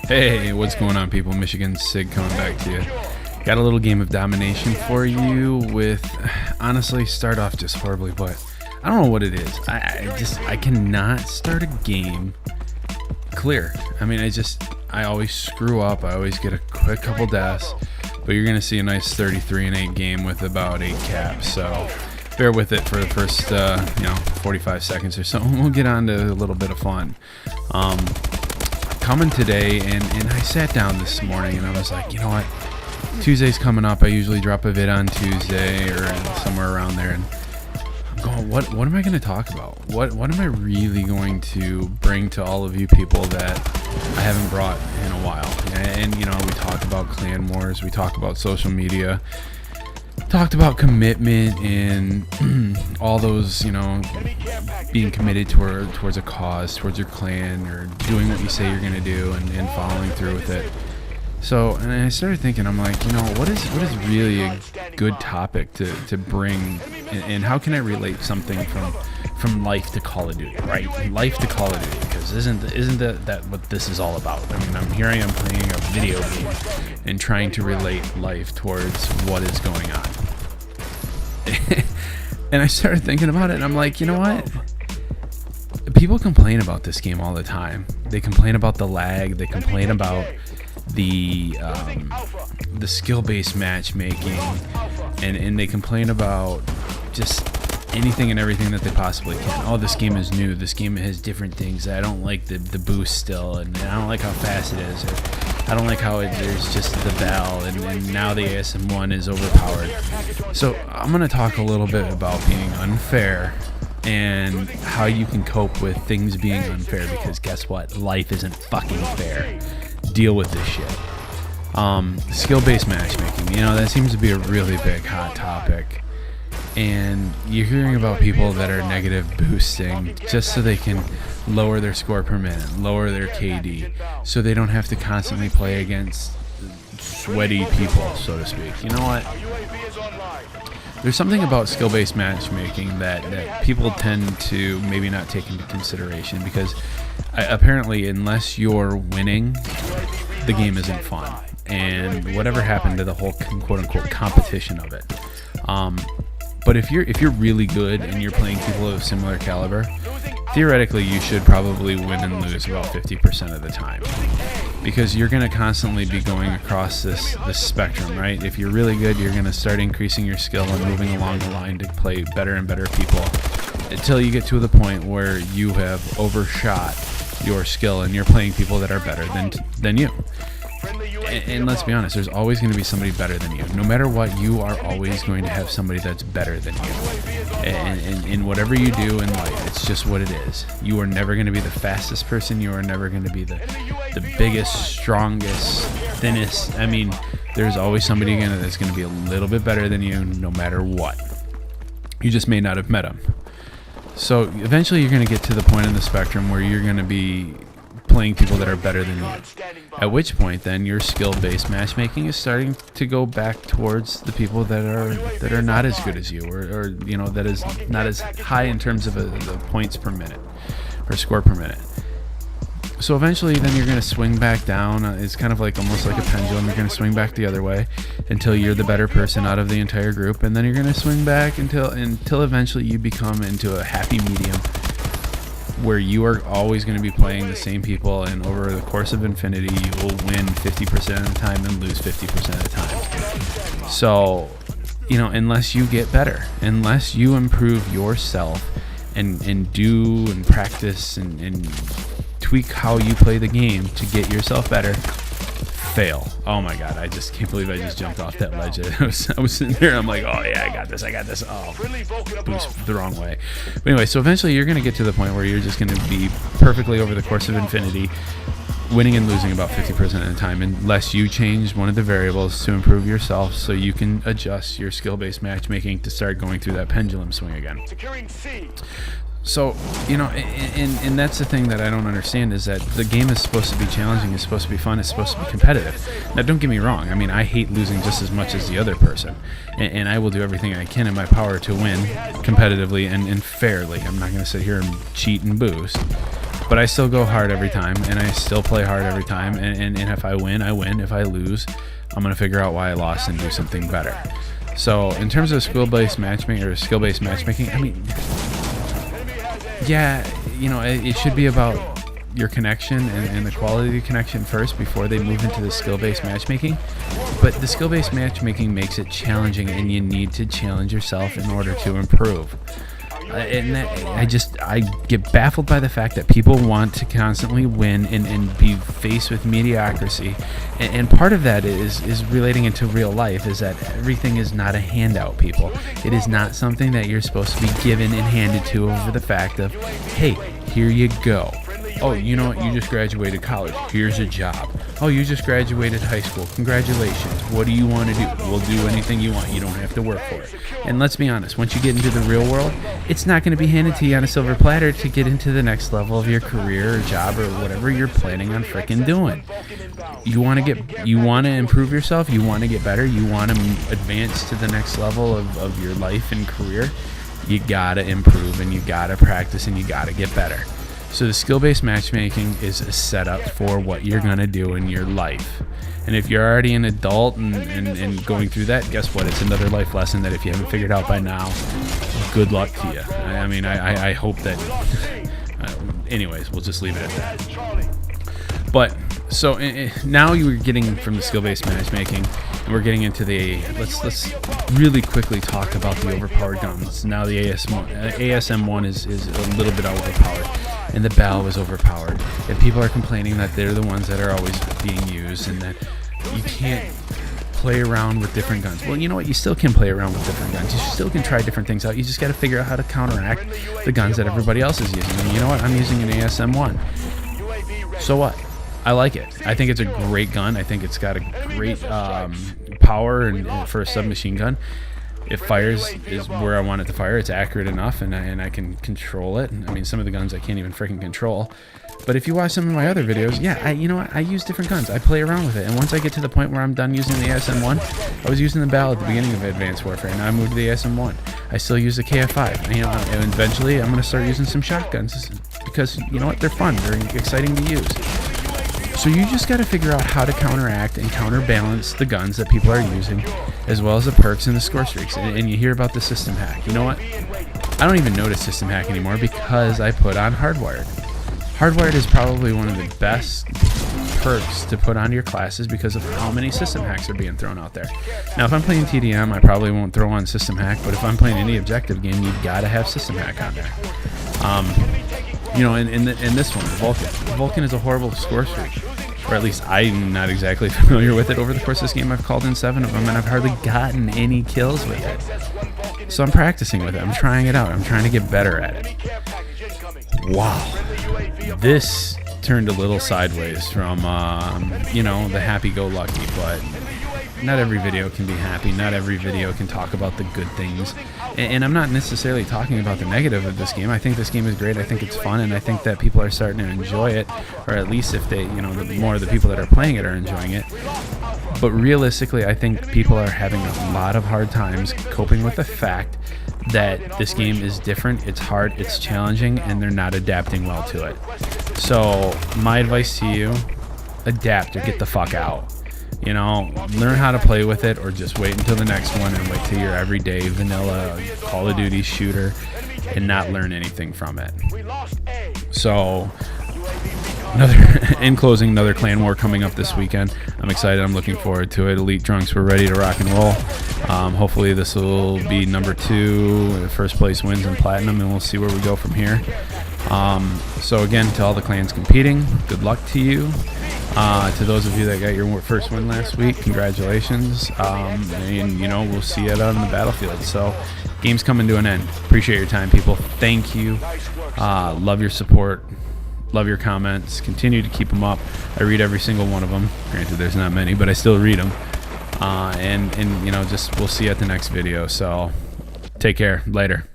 Hey, what's going on, people? Michigan Sig coming back to you. Got a little game of domination for you with, honestly, start off just horribly, but I don't know what it is. I cannot start a game clear. I mean, I always screw up. I always get a quick couple deaths, but you're going to see a nice 33-8 game with about 8 caps, so bear with it for the first, 45 seconds or so, and we'll get on to a little bit of fun. Coming today, and I sat down this morning, and I was like, you know what? Tuesday's coming up. I usually drop a vid on Tuesday or somewhere around there, and I'm going, what am I going to talk about? What am I really going to bring to all of you people that I haven't brought in a while? And we talk about clan wars, we talk about social media, talked about commitment and all those, being committed towards a cause, towards your clan, or doing what you say you're going to do and following through with it. So, and I started thinking, I'm like, what is really a good topic to bring, and how can I relate something from life to Call of Duty, right? Life to Call of Duty, because isn't that what this is all about? I mean, here I am playing a video game and trying to relate life towards what is going on. And I started thinking about it, and I'm like, you know what? People complain about this game all the time. They complain about the lag. They complain about the skill-based matchmaking, and they complain about just anything and everything that they possibly can. Oh, this game is new. This game has different things. I don't like the boost still, and I don't like how fast it is. Or I don't like how there's just the Val, and now the ASM1 is overpowered. So I'm going to talk a little bit about being unfair and how you can cope with things being unfair, because guess what? Life isn't fucking fair. Deal with this shit. Skill-based matchmaking, that seems to be a really big hot topic. And you're hearing about people that are negative boosting just so they can lower their score per minute, lower their KD, so they don't have to constantly play against sweaty people, so to speak. You know what? There's something about skill-based matchmaking that people tend to maybe not take into consideration, because apparently unless you're winning, the game isn't fun. And whatever happened to the whole quote-unquote competition of it. But if you're really good and you're playing people of similar caliber, theoretically you should probably win and lose about 50% of the time, because you're going to constantly be going across this spectrum, right? If you're really good, you're going to start increasing your skill and moving along the line to play better and better people until you get to the point where you have overshot your skill and you're playing people that are better than you. And let's be honest, there's always going to be somebody better than you. No matter what, you are always going to have somebody that's better than you. And whatever you do in life, it's just what it is. You are never going to be the fastest person. You are never going to be the biggest, strongest, thinnest. I mean, there's always somebody again that's going to be a little bit better than you no matter what. You just may not have met them. So eventually you're going to get to the point in the spectrum where you're going to be playing people that are better than you. At which point, then, your skill-based matchmaking is starting to go back towards the people that are not as good as you, or that is not as high in terms of the points per minute or score per minute. So eventually, then you're going to swing back down. It's kind of like almost like a pendulum. You're going to swing back the other way until you're the better person out of the entire group, and then you're going to swing back until eventually you become into a happy medium, where you are always going to be playing the same people, and over the course of infinity, you will win 50% of the time and lose 50% of the time. So, unless you get better, unless you improve yourself and do and practice and tweak how you play the game to get yourself better, fail. Oh my god, I just can't believe I just jumped off that ledge. I was sitting there, I'm like, oh yeah, I got this. Oh, boost the wrong way. But anyway, so eventually you're going to get to the point where you're just going to be perfectly over the course of infinity, winning and losing about 50% of the time, unless you change one of the variables to improve yourself so you can adjust your skill-based matchmaking to start going through that pendulum swing again. So, and that's the thing that I don't understand, is that the game is supposed to be challenging, it's supposed to be fun, it's supposed to be competitive. Now, don't get me wrong. I mean, I hate losing just as much as the other person, and I will do everything I can in my power to win competitively and fairly. I'm not going to sit here and cheat and boost. But I still go hard every time, and I still play hard every time, and if I win, I win. If I lose, I'm going to figure out why I lost and do something better. So in terms of skill-based matchmaking, I mean, yeah, you know, it should be about your connection and the quality of your connection first before they move into the skill-based matchmaking. But the skill-based matchmaking makes it challenging, and you need to challenge yourself in order to improve. And I get baffled by the fact that people want to constantly win and be faced with mediocrity. And part of that is relating into real life, is that everything is not a handout, people. It is not something that you're supposed to be given and handed to over the fact of, hey, here you go. Oh, you know what? You just graduated college. Here's a job. Oh, you just graduated high school. Congratulations. What do you want to do? We'll do anything you want. You don't have to work for it. And let's be honest, once you get into the real world, it's not going to be handed to you on a silver platter to get into the next level of your career or job or whatever you're planning on freaking doing. You want to improve yourself. You want to get better. You want to advance to the next level of your life and career. You got to improve, and you got to practice, and you got to get better. So the skill-based matchmaking is a setup for what you're going to do in your life. And if you're already an adult and going through that, guess what? It's another life lesson that if you haven't figured out by now, good luck to you. I mean, I hope that... anyways, we'll just leave it at that. But, so now you're getting from the skill-based matchmaking, and we're getting into the... Let's really quickly talk about the overpowered guns. Now the ASM-1 is a little bit overpowered. And the Bell is overpowered, and people are complaining that they're the ones that are always being used, and that you can't play around with different guns. Well, you know what? You still can play around with different guns. You still can try different things out. You just got to figure out how to counteract the guns that everybody else is using. And you know what? I'm using an ASM-1. So what? I like it. I think it's a great gun. I think it's got a great power and for a submachine gun. It fires is where I want it to fire. It's accurate enough, and I can control it. I mean, some of the guns I can't even freaking control. But if you watch some of my other videos, yeah, you know what? I use different guns. I play around with it. And once I get to the point where I'm done using the ASM-1, I was using the Bell at the beginning of Advanced Warfare, and now I moved to the ASM-1. I still use the KF5. And eventually, I'm going to start using some shotguns because, you know what? They're fun. They're exciting to use. So you just got to figure out how to counteract and counterbalance the guns that people are using, as well as the perks and the score streaks. And you hear about the system hack. You know what? I don't even notice system hack anymore because I put on Hardwired. Hardwired is probably one of the best perks to put onto your classes because of how many system hacks are being thrown out there. Now, if I'm playing TDM, I probably won't throw on system hack, but if I'm playing any objective game, you've got to have system hack on there. You know, in this one, Vulcan. Vulcan is a horrible score streak. Or at least I'm not exactly familiar with it. Over the course of this game, I've called in 7 of them, and I've hardly gotten any kills with it. So I'm practicing with it. I'm trying it out. I'm trying to get better at it. Wow. This turned a little sideways from, you know, the happy-go-lucky, but not every video can be happy. Not every video can talk about the good things. And I'm not necessarily talking about the negative of this game. I think this game is great. I think it's fun, and I think that people are starting to enjoy it, or at least if they, you know, the more of the people that are playing it are enjoying it. But realistically, I think people are having a lot of hard times coping with the fact that this game is different, it's hard, it's challenging, and they're not adapting well to it. So my advice to you, adapt or get the fuck out. You know, learn how to play with it, or just wait until the next one and wait till your everyday vanilla Call of Duty shooter and not learn anything from it. So, in closing, another clan war coming up this weekend. I'm excited. I'm looking forward to it. Elite Drunks, we're ready to rock and roll. Hopefully this will be number 2. First place wins in Platinum, and we'll see where we go from here. So again, to all the clans competing, good luck to you. To those of you that got your first win last week, congratulations. And you know, we'll see it on the battlefield. So, game's coming to an end. Appreciate your time, people. Thank you. Love your support. Love your comments. Continue to keep them up. I read every single one of them. Granted, there's not many, but I still read them. And you know, just we'll see you at the next video. So, take care. Later.